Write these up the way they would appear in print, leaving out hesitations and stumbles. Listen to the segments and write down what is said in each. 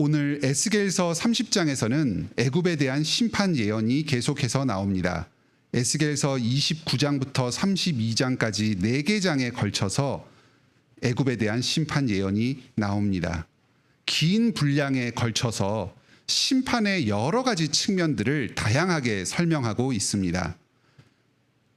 오늘 에스겔서 30장에서는 애굽에 대한 심판 예언이 계속해서 나옵니다. 에스겔서 29장부터 32장까지 4개 장에 걸쳐서 애굽에 대한 심판 예언이 나옵니다. 긴 분량에 걸쳐서 심판의 여러 가지 측면들을 다양하게 설명하고 있습니다.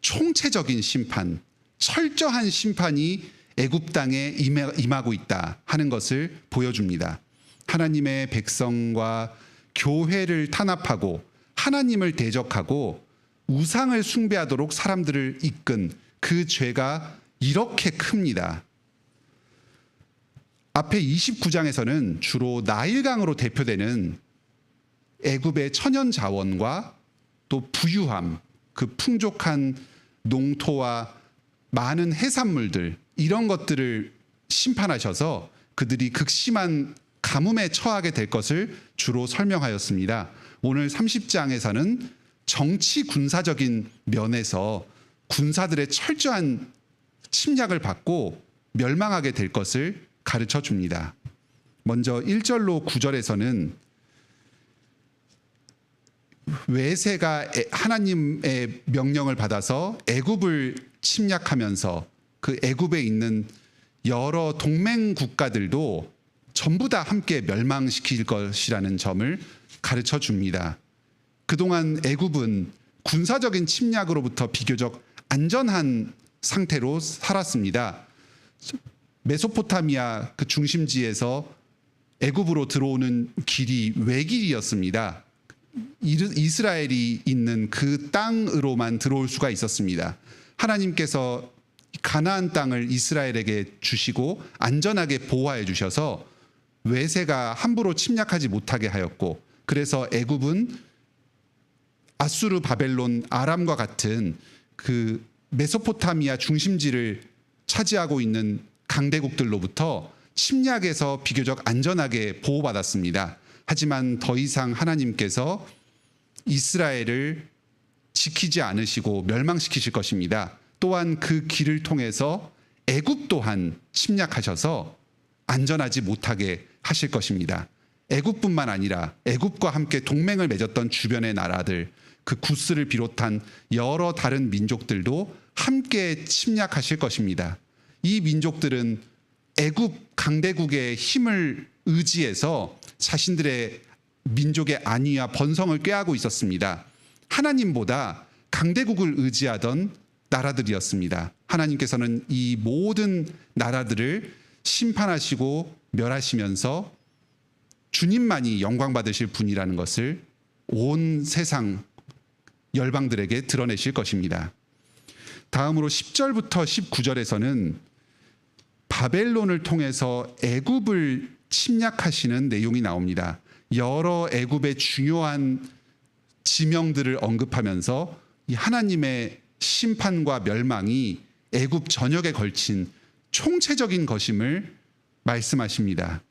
총체적인 심판, 철저한 심판이 애굽 땅에 임하고 있다 하는 것을 보여줍니다. 하나님의 백성과 교회를 탄압하고 하나님을 대적하고 우상을 숭배하도록 사람들을 이끈 그 죄가 이렇게 큽니다. 앞에 29장에서는 주로 나일강으로 대표되는 애굽의 천연 자원과 또 부유함, 그 풍족한 농토와 많은 해산물들, 이런 것들을 심판하셔서 그들이 극심한 가뭄에 처하게 될 것을 주로 설명하였습니다. 오늘 30장에서는 정치 군사적인 면에서 군사들의 철저한 침략을 받고 멸망하게 될 것을 가르쳐 줍니다. 먼저 1절로 9절에서는 외세가 하나님의 명령을 받아서 애굽을 침략하면서 그 애굽에 있는 여러 동맹 국가들도 전부 다 함께 멸망시킬 것이라는 점을 가르쳐 줍니다. 그동안 애굽은 군사적인 침략으로부터 비교적 안전한 상태로 살았습니다. 메소포타미아 그 중심지에서 애굽으로 들어오는 길이 외길이었습니다. 이스라엘이 있는 그 땅으로만 들어올 수가 있었습니다. 하나님께서 가나안 땅을 이스라엘에게 주시고 안전하게 보호해 주셔서 외세가 함부로 침략하지 못하게 하였고, 그래서 애굽은 아수르, 바벨론, 아람과 같은 그 메소포타미아 중심지를 차지하고 있는 강대국들로부터 침략에서 비교적 안전하게 보호받았습니다. 하지만 더 이상 하나님께서 이스라엘을 지키지 않으시고 멸망시키실 것입니다. 또한 그 길을 통해서 애굽 또한 침략하셔서 안전하지 못하게 하실 것입니다. 애굽뿐만 아니라 애굽과 함께 동맹을 맺었던 주변의 나라들, 그 구스를 비롯한 여러 다른 민족들도 함께 침략하실 것입니다. 이 민족들은 애굽 강대국의 힘을 의지해서 자신들의 민족의 안위와 번성을 꾀하고 있었습니다. 하나님보다 강대국을 의지하던 나라들이었습니다. 하나님께서는 이 모든 나라들을 심판하시고 멸하시면서 주님만이 영광 받으실 분이라는 것을 온 세상 열방들에게 드러내실 것입니다. 다음으로 10절부터 19절에서는 바벨론을 통해서 애굽을 침략하시는 내용이 나옵니다. 여러 애굽의 중요한 지명들을 언급하면서 이 하나님의 심판과 멸망이 애굽 전역에 걸친 총체적인 것임을 말씀하십니다.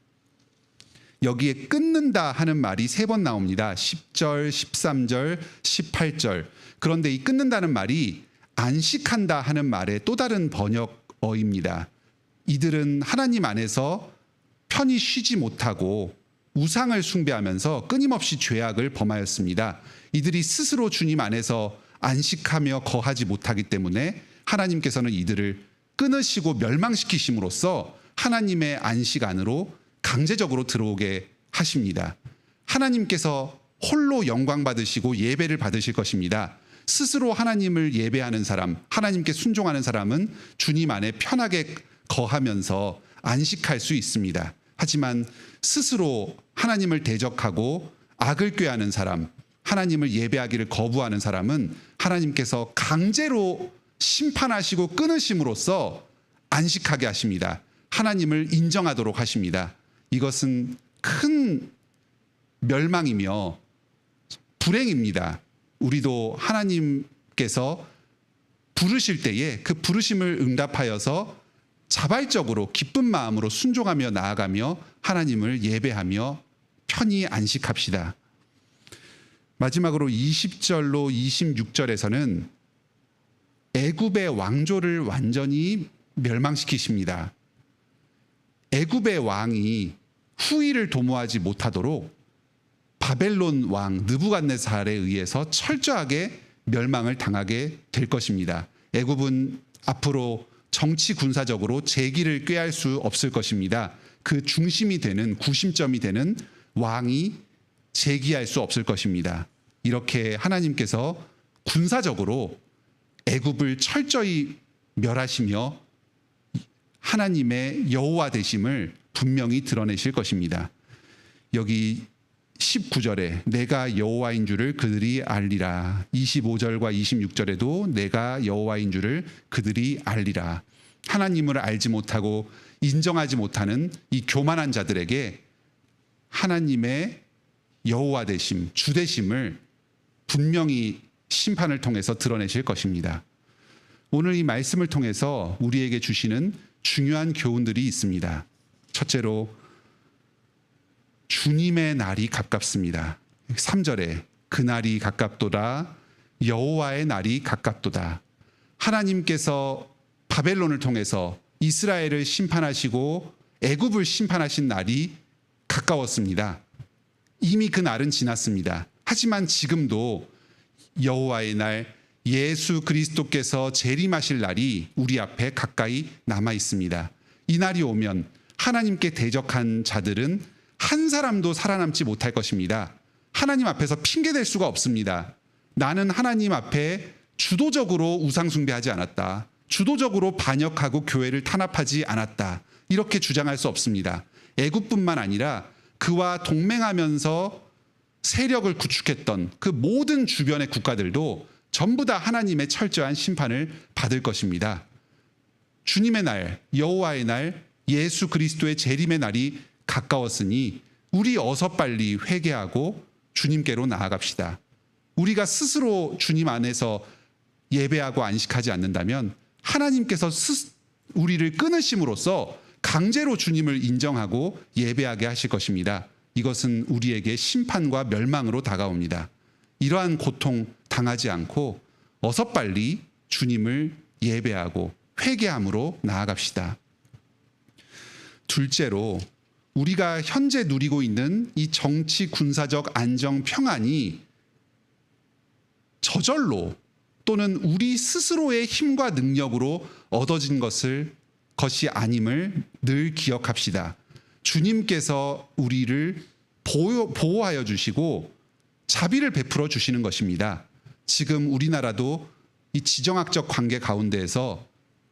여기에 끊는다 하는 말이 3번 나옵니다. 10절, 13절, 18절. 그런데 이 끊는다는 말이 안식한다 하는 말의 또 다른 번역어입니다. 이들은 하나님 안에서 편히 쉬지 못하고 우상을 숭배하면서 끊임없이 죄악을 범하였습니다. 이들이 스스로 주님 안에서 안식하며 거하지 못하기 때문에 하나님께서는 이들을 끊으시고 멸망시키심으로써 하나님의 안식 안으로 강제적으로 들어오게 하십니다. 하나님께서 홀로 영광 받으시고 예배를 받으실 것입니다. 스스로 하나님을 예배하는 사람, 하나님께 순종하는 사람은 주님 안에 편하게 거하면서 안식할 수 있습니다. 하지만 스스로 하나님을 대적하고 악을 꾀하는 사람, 하나님을 예배하기를 거부하는 사람은 하나님께서 강제로 심판하시고 끊으심으로써 안식하게 하십니다. 하나님을 인정하도록 하십니다. 이것은 큰 멸망이며 불행입니다. 우리도 하나님께서 부르실 때에 그 부르심을 응답하여서 자발적으로 기쁜 마음으로 순종하며 나아가며 하나님을 예배하며 편히 안식합시다. 마지막으로 20절로 26절에서는 애굽의 왕조를 완전히 멸망시키십니다. 애굽의 왕이 후위를 도모하지 못하도록 바벨론 왕 느부갓네살에 의해서 철저하게 멸망을 당하게 될 것입니다. 애굽은 앞으로 정치 군사적으로 재기를 꾀할 수 없을 것입니다. 그 중심이 되는 구심점이 되는 왕이 재기할 수 없을 것입니다. 이렇게 하나님께서 군사적으로 애굽을 철저히 멸하시며 하나님의 여호와 되심을 분명히 드러내실 것입니다. 여기 19절에 내가 여호와인 줄을 그들이 알리라. 25절과 26절에도 내가 여호와인 줄을 그들이 알리라. 하나님을 알지 못하고 인정하지 못하는 이 교만한 자들에게 하나님의 여호와 되심, 주 되심을 분명히 심판을 통해서 드러내실 것입니다. 오늘 이 말씀을 통해서 우리에게 주시는 중요한 교훈들이 있습니다. 첫째로 주님의 날이 가깝습니다. 3절에 그날이 가깝도다. 여호와의 날이 가깝도다. 하나님께서 바벨론을 통해서 이스라엘을 심판하시고 애굽을 심판하신 날이 가까웠습니다. 이미 그 날은 지났습니다. 하지만 지금도 여호와의 날, 예수 그리스도께서 재림하실 날이 우리 앞에 가까이 남아 있습니다. 이 날이 오면 하나님께 대적한 자들은 한 사람도 살아남지 못할 것입니다. 하나님 앞에서 핑계댈 수가 없습니다. 나는 하나님 앞에 주도적으로 우상숭배하지 않았다. 주도적으로 반역하고 교회를 탄압하지 않았다. 이렇게 주장할 수 없습니다. 애굽뿐만 아니라 그와 동맹하면서 세력을 구축했던 그 모든 주변의 국가들도 전부 다 하나님의 철저한 심판을 받을 것입니다. 주님의 날, 여호와의 날, 예수 그리스도의 재림의 날이 가까웠으니 우리 어서 빨리 회개하고 주님께로 나아갑시다. 우리가 스스로 주님 안에서 예배하고 안식하지 않는다면 하나님께서 우리를 끊으심으로써 강제로 주님을 인정하고 예배하게 하실 것입니다. 이것은 우리에게 심판과 멸망으로 다가옵니다. 이러한 고통 당하지 않고 어서 빨리 주님을 예배하고 회개함으로 나아갑시다. 둘째로 우리가 현재 누리고 있는 이 정치 군사적 안정 평안이 저절로 또는 우리 스스로의 힘과 능력으로 얻어진 것이 아님을 늘 기억합시다. 주님께서 우리를 보호하여 주시고 자비를 베풀어 주시는 것입니다. 지금 우리나라도 이 지정학적 관계 가운데에서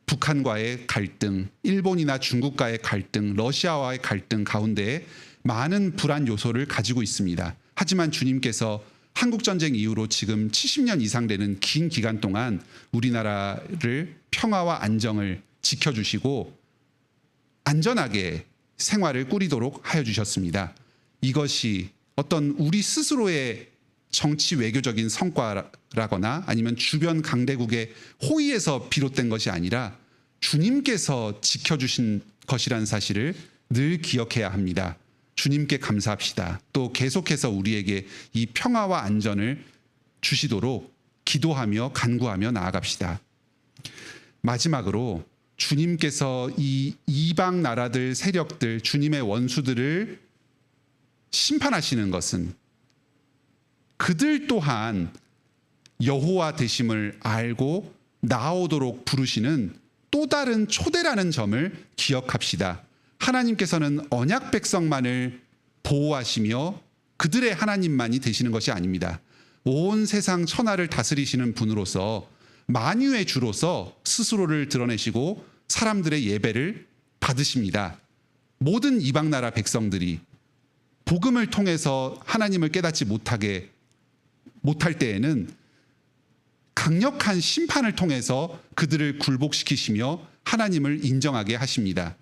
북한과의 갈등, 일본이나 중국과의 갈등, 러시아와의 갈등 가운데에 많은 불안 요소를 가지고 있습니다. 하지만 주님께서 한국전쟁 이후로 지금 70년 이상 되는 긴 기간 동안 우리나라를 평화와 안정을 지켜주시고 안전하게 생활을 꾸리도록 하여 주셨습니다. 이것이 어떤 우리 스스로의 정치 외교적인 성과라거나 아니면 주변 강대국의 호의에서 비롯된 것이 아니라 주님께서 지켜주신 것이라는 사실을 늘 기억해야 합니다. 주님께 감사합시다. 또 계속해서 우리에게 이 평화와 안전을 주시도록 기도하며 간구하며 나아갑시다. 마지막으로 주님께서 이 이방 나라들, 세력들, 주님의 원수들을 심판하시는 것은 그들 또한 여호와 되심을 알고 나오도록 부르시는 또 다른 초대라는 점을 기억합시다. 하나님께서는 언약 백성만을 보호하시며 그들의 하나님만이 되시는 것이 아닙니다. 온 세상 천하를 다스리시는 분으로서 만유의 주로서 스스로를 드러내시고 사람들의 예배를 받으십니다. 모든 이방 나라 백성들이 복음을 통해서 하나님을 깨닫지 못할 때에는 강력한 심판을 통해서 그들을 굴복시키시며 하나님을 인정하게 하십니다.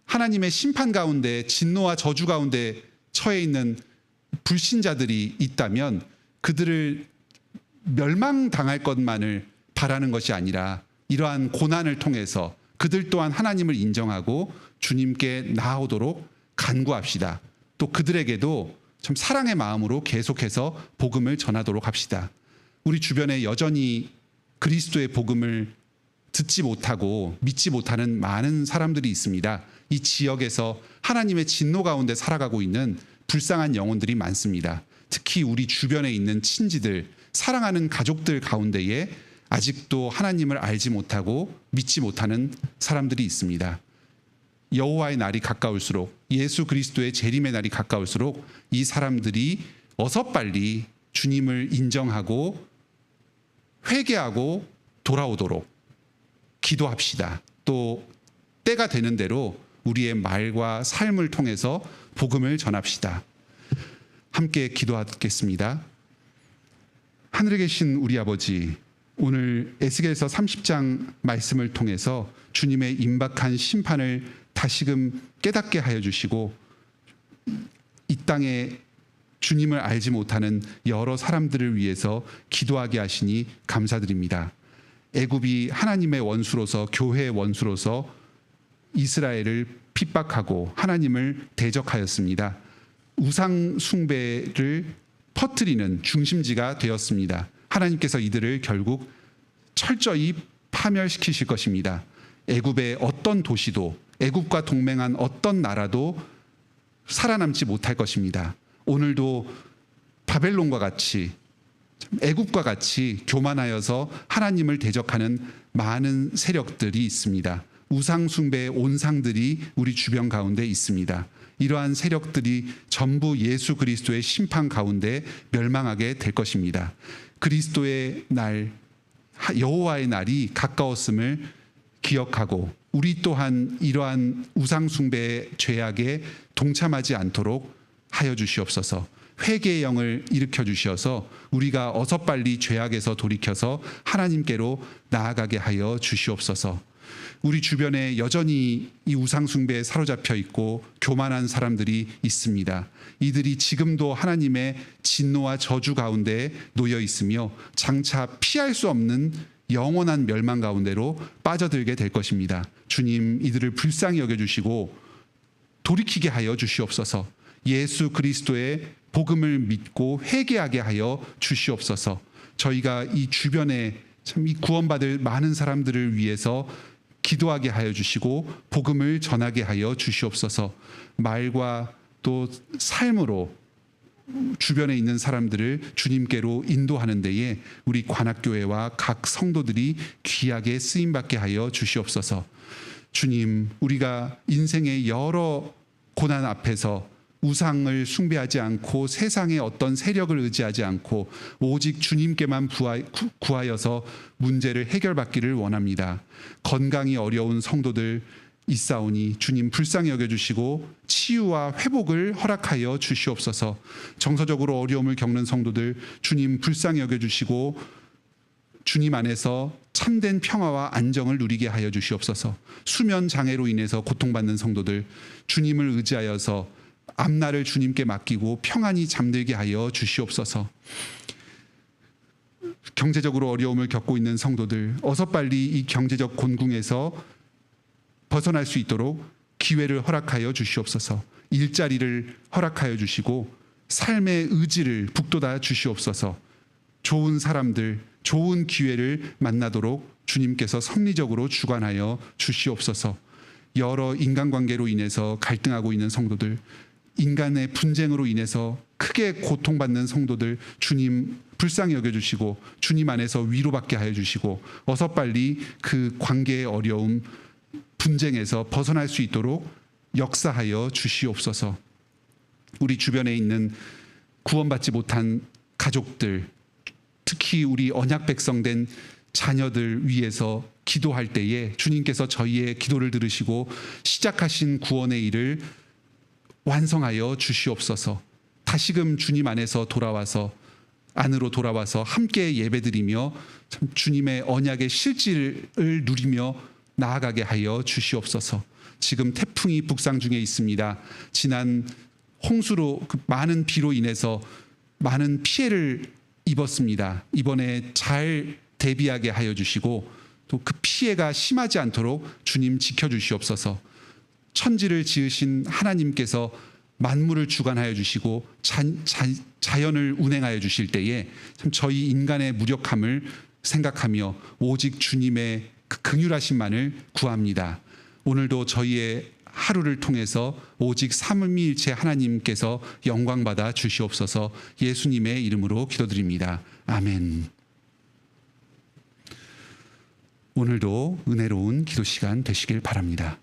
하나님의 심판 가운데 진노와 저주 가운데 처해 있는 불신자들이 있다면 그들을 멸망당할 것만을 바라는 것이 아니라 이러한 고난을 통해서 그들 또한 하나님을 인정하고 주님께 나아오도록 간구합시다. 또 그들에게도 참 사랑의 마음으로 계속해서 복음을 전하도록 합시다. 우리 주변에 여전히 그리스도의 복음을 듣지 못하고 믿지 못하는 많은 사람들이 있습니다. 이 지역에서 하나님의 진노 가운데 살아가고 있는 불쌍한 영혼들이 많습니다. 특히 우리 주변에 있는 친지들, 사랑하는 가족들 가운데에 아직도 하나님을 알지 못하고 믿지 못하는 사람들이 있습니다. 여호와의 날이 가까울수록, 예수 그리스도의 재림의 날이 가까울수록 이 사람들이 어서 빨리 주님을 인정하고 회개하고 돌아오도록 기도합시다. 또 때가 되는 대로 우리의 말과 삶을 통해서 복음을 전합시다. 함께 기도하겠습니다. 하늘에 계신 우리 아버지, 오늘 에스겔서 30장 말씀을 통해서 주님의 임박한 심판을 다시금 깨닫게 하여 주시고 이 땅에 주님을 알지 못하는 여러 사람들을 위해서 기도하게 하시니 감사드립니다. 애굽이 하나님의 원수로서, 교회의 원수로서 이스라엘을 핍박하고 하나님을 대적하였습니다. 우상 숭배를 퍼뜨리는 중심지가 되었습니다. 하나님께서 이들을 결국 철저히 파멸시키실 것입니다. 애굽의 어떤 도시도, 애굽과 동맹한 어떤 나라도 살아남지 못할 것입니다. 오늘도 바벨론과 같이, 애굽과 같이 교만하여서 하나님을 대적하는 많은 세력들이 있습니다. 우상 숭배의 온상들이 우리 주변 가운데 있습니다. 이러한 세력들이 전부 예수 그리스도의 심판 가운데 멸망하게 될 것입니다. 그리스도의 날, 여호와의 날이 가까웠음을 기억하고 우리 또한 이러한 우상 숭배의 죄악에 동참하지 않도록 하여 주시옵소서. 회개의 영을 일으켜 주셔서 우리가 어서 빨리 죄악에서 돌이켜서 하나님께로 나아가게 하여 주시옵소서. 우리 주변에 여전히 이 우상 숭배에 사로잡혀 있고 교만한 사람들이 있습니다. 이들이 지금도 하나님의 진노와 저주 가운데 놓여 있으며 장차 피할 수 없는 영원한 멸망 가운데로 빠져들게 될 것입니다. 주님, 이들을 불쌍히 여겨주시고 돌이키게 하여 주시옵소서. 예수 그리스도의 복음을 믿고 회개하게 하여 주시옵소서. 저희가 이 주변에 참 이 구원받을 많은 사람들을 위해서 기도하게 하여 주시고 복음을 전하게 하여 주시옵소서. 말과 또 삶으로 주변에 있는 사람들을 주님께로 인도하는 데에 우리 관악교회와 각 성도들이 귀하게 쓰임받게 하여 주시옵소서. 주님, 우리가 인생의 여러 고난 앞에서 우상을 숭배하지 않고 세상의 어떤 세력을 의지하지 않고 오직 주님께만 구하여서 문제를 해결받기를 원합니다. 건강이 어려운 성도들 있사오니 주님 불쌍히 여겨주시고 치유와 회복을 허락하여 주시옵소서. 정서적으로 어려움을 겪는 성도들 주님 불쌍히 여겨주시고 주님 안에서 참된 평화와 안정을 누리게 하여 주시옵소서. 수면 장애로 인해서 고통받는 성도들 주님을 의지하여서 앞날을 주님께 맡기고 평안히 잠들게 하여 주시옵소서. 경제적으로 어려움을 겪고 있는 성도들 어서 빨리 이 경제적 곤궁에서 벗어날 수 있도록 기회를 허락하여 주시옵소서. 일자리를 허락하여 주시고 삶의 의지를 북돋아 주시옵소서. 좋은 사람들, 좋은 기회를 만나도록 주님께서 섭리적으로 주관하여 주시옵소서. 여러 인간관계로 인해서 갈등하고 있는 성도들, 인간의 분쟁으로 인해서 크게 고통받는 성도들 주님 불쌍히 여겨주시고 주님 안에서 위로받게 하여 주시고 어서 빨리 그 관계의 어려움, 분쟁에서 벗어날 수 있도록 역사하여 주시옵소서. 우리 주변에 있는 구원받지 못한 가족들, 특히 우리 언약 백성된 자녀들 위해서 기도할 때에 주님께서 저희의 기도를 들으시고 시작하신 구원의 일을 완성하여 주시옵소서. 다시금 주님 안에서 안으로 돌아와서 함께 예배드리며 참 주님의 언약의 실질을 누리며 나아가게 하여 주시옵소서. 지금 태풍이 북상 중에 있습니다. 지난 홍수로 많은 비로 인해서 많은 피해를 입었습니다. 이번에 잘 대비하게 하여 주시고 또 그 피해가 심하지 않도록 주님 지켜주시옵소서. 천지를 지으신 하나님께서 만물을 주관하여 주시고 자연을 운행하여 주실 때에 참 저희 인간의 무력함을 생각하며 오직 주님의 그 긍휼하심만을 구합니다. 오늘도 저희의 하루를 통해서 오직 삼위일체 하나님께서 영광받아 주시옵소서. 예수님의 이름으로 기도드립니다. 아멘. 오늘도 은혜로운 기도 시간 되시길 바랍니다.